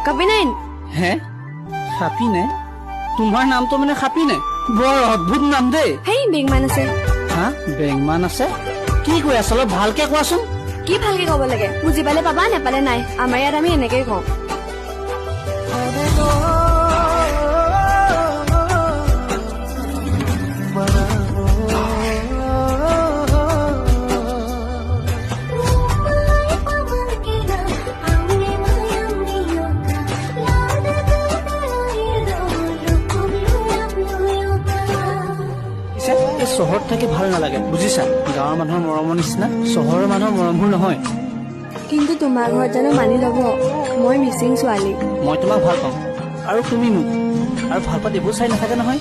কাবিনাইন হে খাপিনে তোমাৰ নামটো মানে খাপিনে বৰ অদ্ভুত নাম দেই হেই বেগমান আছে হা বেংমান আছে কি কৈ আছ অলপ ভালকে কোৱাচোন কি ভালকে ক'ব লাগে বুজি পালে পাবা নেপালে নাই আমাৰ ইয়াত আমি এনেকেই কওঁ এই চহৰত থাকি ভাল নালাগে বুজিছা গাঁৱৰ মানুহৰ মৰমৰ নিচিনা চহৰৰ মানুহৰ মৰমবোৰ নহয় কিন্তু তোমাৰ ঘৰত জানো মানি ল'ব মই মিচিং ছোৱালী মই তোমাক ভাল পাওঁ আৰু তুমি মোক আৰু ভাল পাত এইবোৰ চাই নাথাকে নহয়